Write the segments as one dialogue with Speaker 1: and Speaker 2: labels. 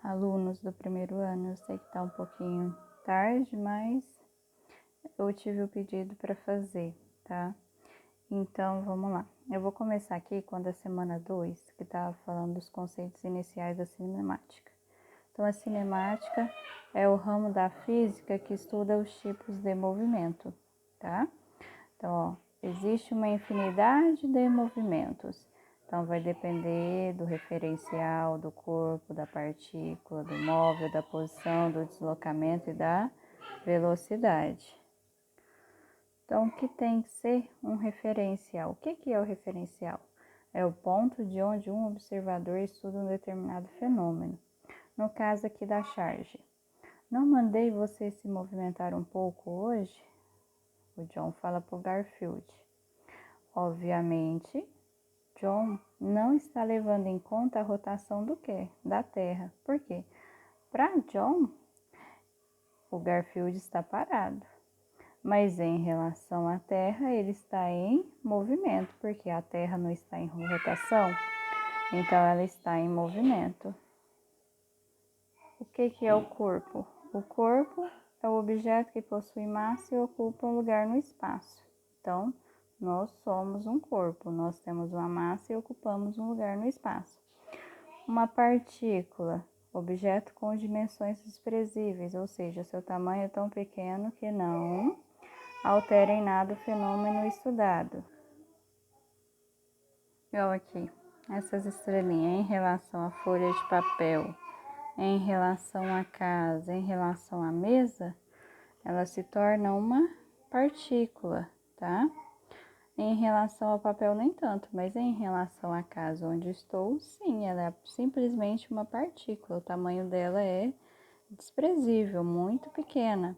Speaker 1: alunos do primeiro ano. Eu sei que tá um pouquinho tarde, mas eu tive o pedido para fazer, tá? Então, vamos lá. Eu vou começar aqui com a da semana 2, que estava falando dos conceitos iniciais da cinemática. Então, a cinemática é o ramo da física que estuda os tipos de movimento, tá? Então, ó, existe uma infinidade de movimentos. Então, vai depender do referencial, do corpo, da partícula, do móvel, da posição, do deslocamento e da velocidade. Então, o que tem que ser um referencial? O que é o referencial? É o ponto de onde um observador estuda um determinado fenômeno. No caso aqui da charge. Não mandei você se movimentar um pouco hoje? O John fala para o Garfield. Obviamente, John não está levando em conta a rotação do quê? Da Terra. Por quê? Para John, o Garfield está parado. Mas em relação à Terra, ele está em movimento, porque a Terra não está em rotação, então ela está em movimento. O que é o corpo? O corpo é o objeto que possui massa e ocupa um lugar no espaço. Então, nós somos um corpo, nós temos uma massa e ocupamos um lugar no espaço. Uma partícula, objeto com dimensões desprezíveis, ou seja, seu tamanho é tão pequeno que não altera em nada o fenômeno estudado. Igual aqui, essas estrelinhas em relação à folha de papel, em relação à casa, em relação à mesa, ela se torna uma partícula, tá? Em relação ao papel nem tanto, mas em relação à casa onde estou, sim, ela é simplesmente uma partícula. O tamanho dela é desprezível, muito pequena.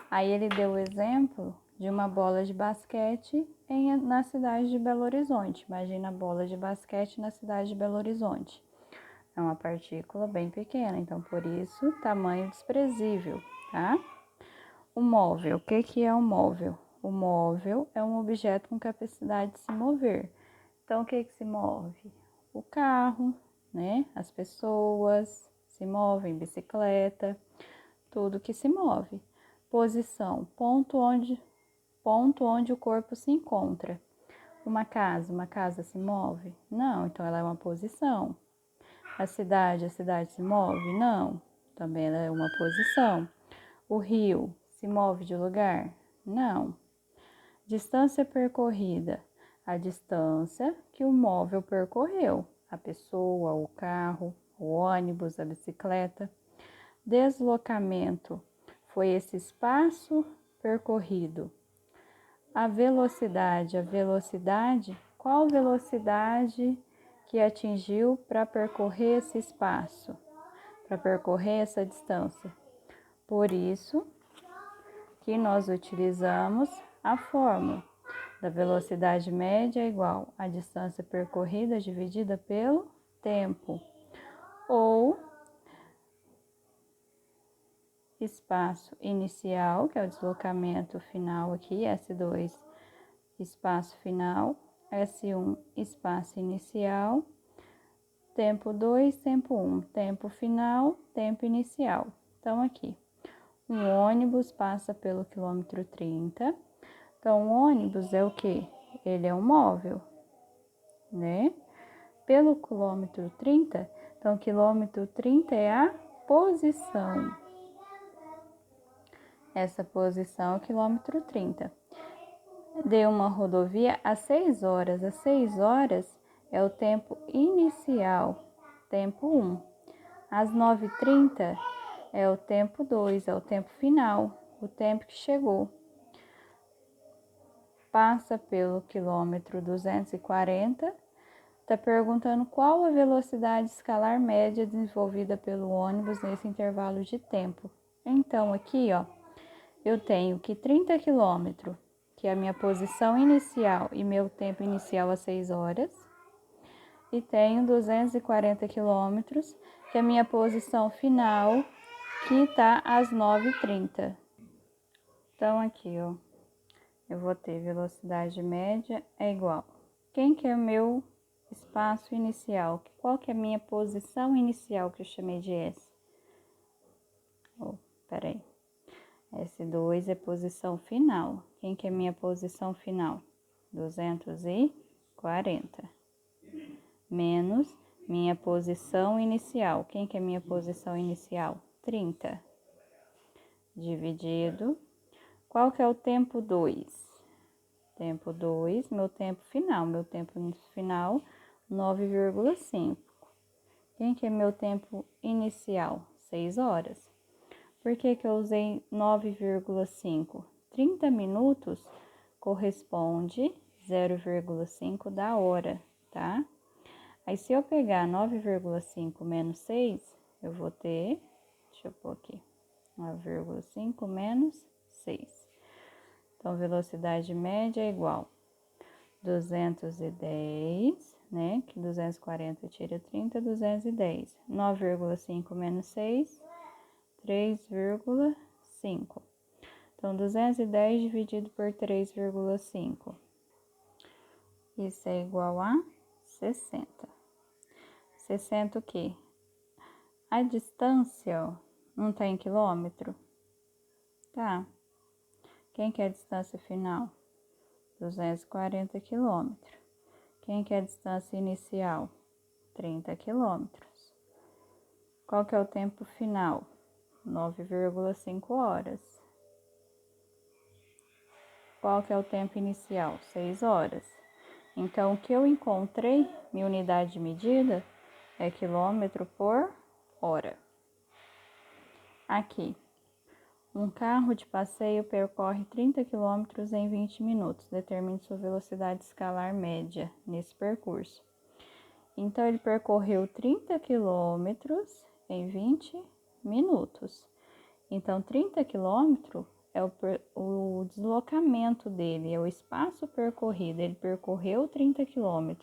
Speaker 1: Aí ele deu o exemplo de uma bola de basquete na cidade de Belo Horizonte. Imagina a bola de basquete na cidade de Belo Horizonte. É uma partícula bem pequena, então por isso tamanho desprezível, tá? O móvel, o que é um móvel? O móvel é um objeto com capacidade de se mover. Então o que se move? O carro, né? As pessoas se movem, bicicleta, tudo que se move. Posição, ponto onde o corpo se encontra. Uma casa se move? Não, então ela é uma posição. A cidade se move? Não, também ela é uma posição. O rio se move de lugar? Não. Distância percorrida, a distância que o móvel percorreu, a pessoa, o carro, o ônibus, a bicicleta. Deslocamento foi esse espaço percorrido. A velocidade, qual velocidade que atingiu para percorrer esse espaço, para percorrer essa distância? Por isso que nós utilizamos a fórmula da velocidade média é igual à distância percorrida dividida pelo tempo, ou espaço inicial, que é o deslocamento final aqui, S2, espaço final, S1, espaço inicial, tempo 2, tempo 1, tempo final, tempo inicial. Então, aqui, um ônibus passa pelo quilômetro 30. Então, o ônibus é o quê? Ele é um móvel, né? Pelo quilômetro 30, então, quilômetro 30 é a posição. Essa posição é o quilômetro 30. De uma rodovia às 6 horas. Às 6 horas é o tempo inicial, tempo 1. Às 9h30 é o tempo 2, é o tempo final, o tempo que chegou. Passa pelo quilômetro 240, está perguntando qual a velocidade escalar média desenvolvida pelo ônibus nesse intervalo de tempo. Então, aqui, ó, eu tenho que 30 quilômetros, que é a minha posição inicial e meu tempo inicial às 6 horas. E tenho 240 quilômetros, que é a minha posição final, que está às 9h30. Então, aqui, ó, eu vou ter velocidade média é igual. Quem que é o meu espaço inicial? Qual que é a minha posição inicial, que eu chamei de S? Peraí. S2 é posição final. Quem que é minha posição final? 240. Menos minha posição inicial. Quem que é minha posição inicial? 30. Dividido. Qual que é o tempo 2? Tempo 2, meu tempo final. Meu tempo final, 9,5. Quem que é meu tempo inicial? 6 horas. Por que que eu usei 9,5? 30 minutos corresponde 0,5 da hora, tá? Aí, se eu pegar 9,5 menos 6, eu vou ter, deixa eu pôr aqui, 9,5 menos 6. Então, velocidade média é igual 210, né? Que 240 tira 30, 210. 9,5 menos 6, 3,5. Então, 210 dividido por 3,5. Isso é igual a 60. 60 o quê? A distância, ó, não tá em quilômetro? Tá. Quem que é a distância final? 240 quilômetros. Quem que é a distância inicial? 30 quilômetros. Qual que é o tempo final? 9,5 horas. Qual que é o tempo inicial? 6 horas. Então, o que eu encontrei, minha unidade de medida, é quilômetro por hora. Aqui, um carro de passeio percorre 30 km em 20 minutos. Determine sua velocidade escalar média nesse percurso. Então, ele percorreu 30 km em 20 minutos. Então, 30 km é o deslocamento dele, é o espaço percorrido. Ele percorreu 30 km.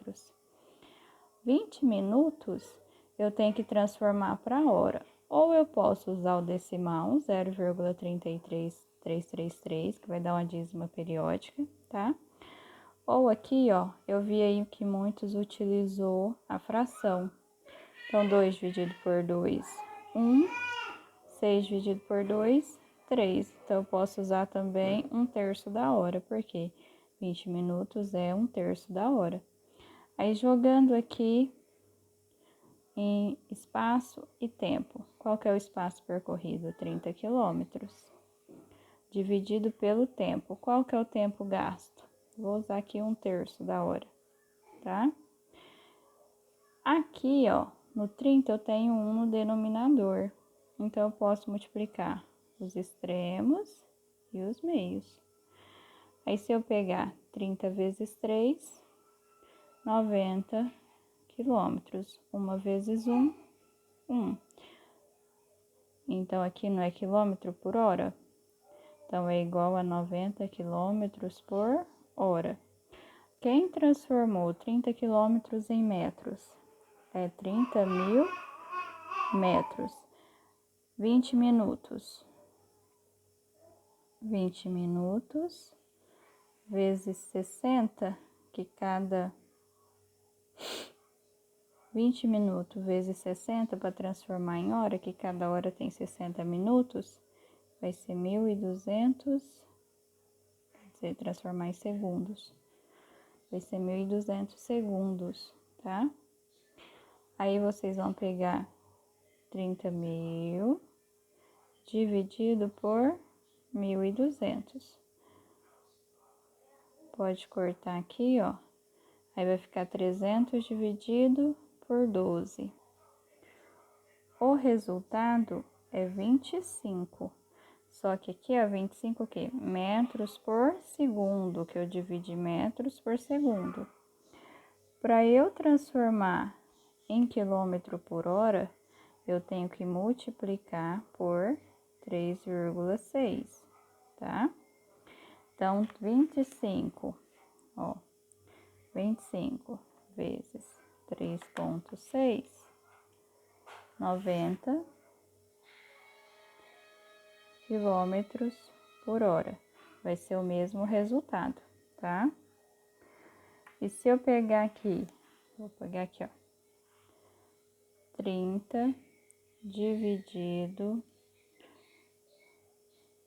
Speaker 1: 20 minutos eu tenho que transformar para hora. Ou eu posso usar o decimal 0,33333, que vai dar uma dízima periódica, tá? Ou aqui, ó, eu vi aí que muitos utilizou a fração. Então, 2 dividido por 2, 1. 6 dividido por 2, 3. Então, eu posso usar também 1/3 da hora, porque 20 minutos é 1/3 da hora. Aí, jogando aqui em espaço e tempo. Qual que é o espaço percorrido? 30 quilômetros. Dividido pelo tempo. Qual que é o tempo gasto? Vou usar aqui 1/3 da hora, tá? Aqui, ó, no 30 eu tenho 1 no denominador. Então, eu posso multiplicar os extremos e os meios. Aí, se eu pegar 30 vezes 3, 90 quilômetros. 1 vezes 1, 1. Então, aqui não é quilômetro por hora? Então, é igual a 90 quilômetros por hora. Quem transformou 30 quilômetros em metros? É 30.000 metros. 20 minutos. 20 minutos vezes 60, que cada 20 minutos vezes 60 para transformar em hora, que cada hora tem 60 minutos, vai ser 1.200, quer dizer, transformar em segundos. Vai ser 1.200 segundos, tá? Aí vocês vão pegar 30.000 dividido por 1.200. Pode cortar aqui, ó. Aí vai ficar 300 dividido por 12. O resultado é 25. Só que aqui, ó, 25 o quê? Metros por segundo, que eu dividi metros por segundo. Para eu transformar em quilômetro por hora, eu tenho que multiplicar por 3,6, tá? Então, 25, ó, 25 vezes 3,6, 90 quilômetros por hora. Vai ser o mesmo resultado, tá? E se eu pegar aqui, vou pegar aqui, ó, 30 dividido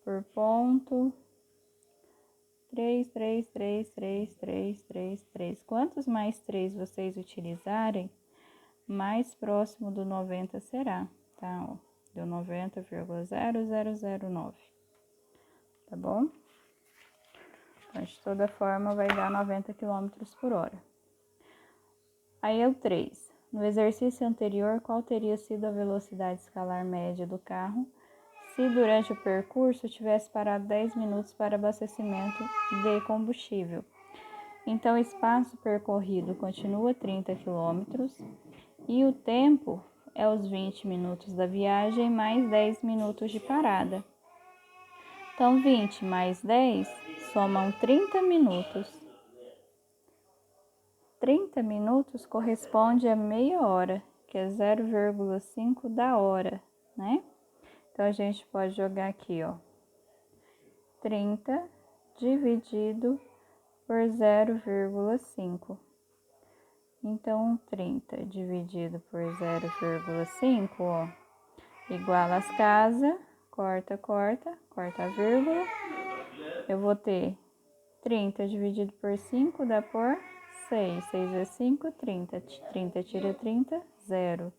Speaker 1: por ponto. 3, 3, 3, 3, 3, 3, 3. Quantos mais 3 vocês utilizarem, mais próximo do 90 será, tá? Ó, deu 90,0009, tá bom? Então, de toda forma, vai dar 90 km por hora. Aí é o 3. No exercício anterior, qual teria sido a velocidade escalar média do carro se durante o percurso tivesse parado 10 minutos para abastecimento de combustível? Então, o espaço percorrido continua 30 km e o tempo é os 20 minutos da viagem mais 10 minutos de parada. Então, 20 mais 10 somam 30 minutos. 30 minutos corresponde a meia hora, que é 0,5 da hora, né? Então, a gente pode jogar aqui, ó, 30 dividido por 0,5. Então, 30 dividido por 0,5, ó, igual as casas, corta, corta, corta a vírgula. Eu vou ter 30 dividido por 5 dá por 6. 6 é 5, 30. 30 tira 30, 0.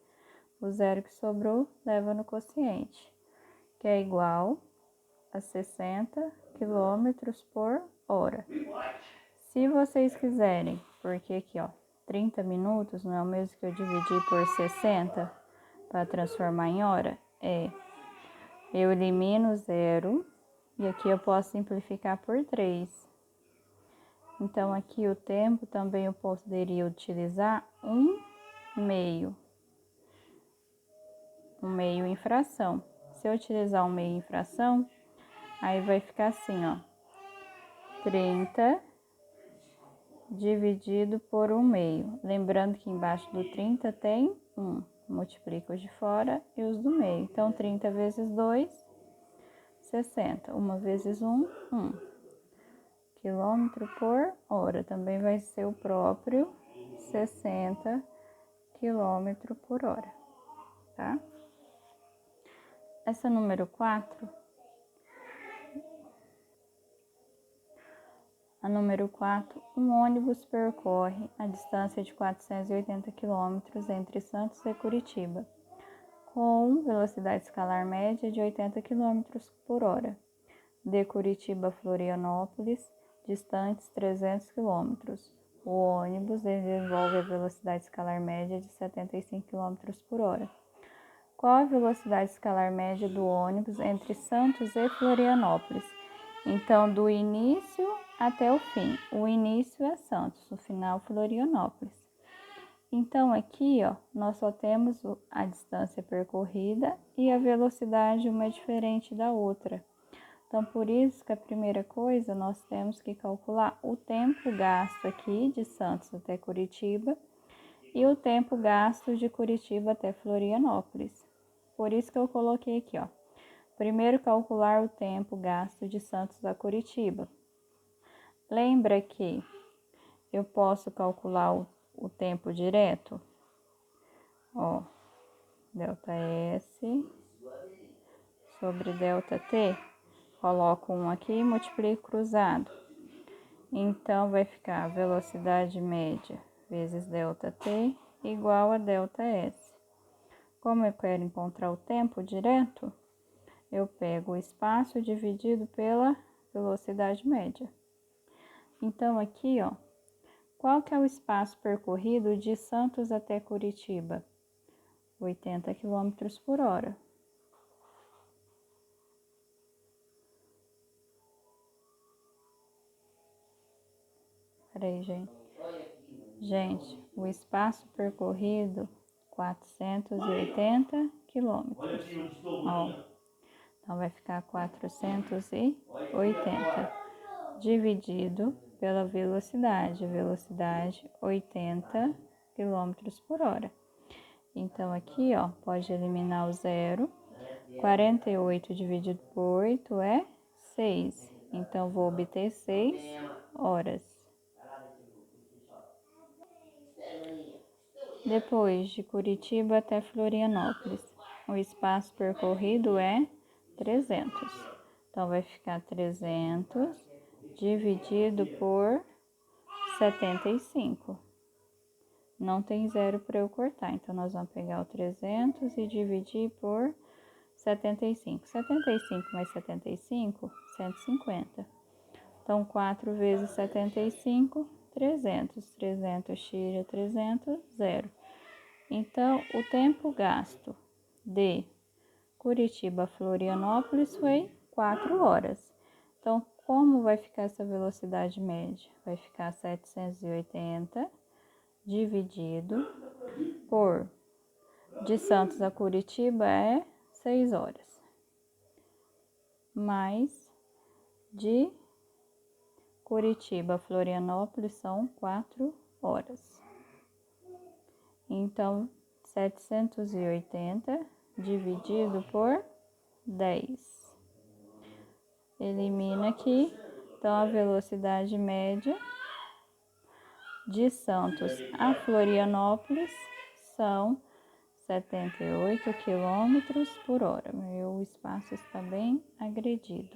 Speaker 1: O 0 que sobrou leva no quociente, que é igual a 60 km por hora. Se vocês quiserem, porque aqui, ó, 30 minutos não é o mesmo que eu dividir por 60 para transformar em hora? Eu elimino 0 e aqui eu posso simplificar por 3. Então, aqui o tempo também eu poderia utilizar um meio em fração. Se eu utilizar um meio em fração, aí vai ficar assim, ó, 30 dividido por 1 meio. Lembrando que embaixo do 30 tem 1. Multiplica os de fora e os do meio. Então, 30 vezes 2, 60. 1 vezes 1, 1. Quilômetro por hora. Também vai ser o próprio 60 quilômetro por hora, tá? Essa número 4, a número 4, um ônibus percorre a distância de 480 km entre Santos e Curitiba, com velocidade escalar média de 80 km por hora. De Curitiba a Florianópolis, distantes 300 km. O ônibus desenvolve a velocidade escalar média de 75 km por hora. Qual a velocidade escalar média do ônibus entre Santos e Florianópolis? Então, do início até o fim. O início é Santos, o final Florianópolis. Então, aqui, ó, nós só temos a distância percorrida e a velocidade, uma é diferente da outra. Então, por isso que a primeira coisa, nós temos que calcular o tempo gasto aqui de Santos até Curitiba e o tempo gasto de Curitiba até Florianópolis. Por isso que eu coloquei aqui, ó. Primeiro, calcular o tempo gasto de Santos a Curitiba. Lembra que eu posso calcular o tempo direto? Ó, delta S sobre delta T. Coloco 1 aqui e multiplico cruzado. Então, vai ficar velocidade média vezes delta T igual a delta S. Como eu quero encontrar o tempo direto, eu pego o espaço dividido pela velocidade média. Então, aqui, ó, qual que é o espaço percorrido de Santos até Curitiba? 80 km por hora. Peraí, gente. Gente, o espaço percorrido, 480 quilômetros. Ó, então, vai ficar 480 dividido pela velocidade. Velocidade, 80 quilômetros por hora. Então, aqui, ó, pode eliminar o 0. 48 dividido por 8 é 6. Então, vou obter 6 horas. Depois, de Curitiba até Florianópolis, o espaço percorrido é 300. Então, vai ficar 300 dividido por 75. Não tem zero para eu cortar, então nós vamos pegar o 300 e dividir por 75. 75 mais 75, 150. Então, 4 vezes 75, 300. 300 tira 300, zero. Então, o tempo gasto de Curitiba a Florianópolis foi 4 horas. Então, como vai ficar essa velocidade média? Vai ficar 780 dividido por, de Santos a Curitiba é 6 horas, mais de Curitiba a Florianópolis são 4 horas. Então, 780 dividido por 10. Elimina aqui. Então, a velocidade média de Santos a Florianópolis são 78 km por hora. Meu espaço está bem agredido,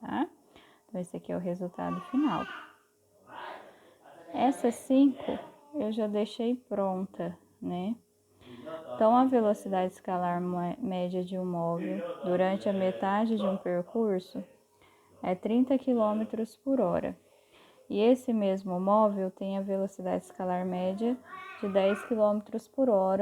Speaker 1: tá? Então, esse aqui é o resultado final. Essas 5 eu já deixei pronta, né? Então, a velocidade escalar média de um móvel durante a metade de um percurso é 30 km por hora. E esse mesmo móvel tem a velocidade escalar média de 10 km por hora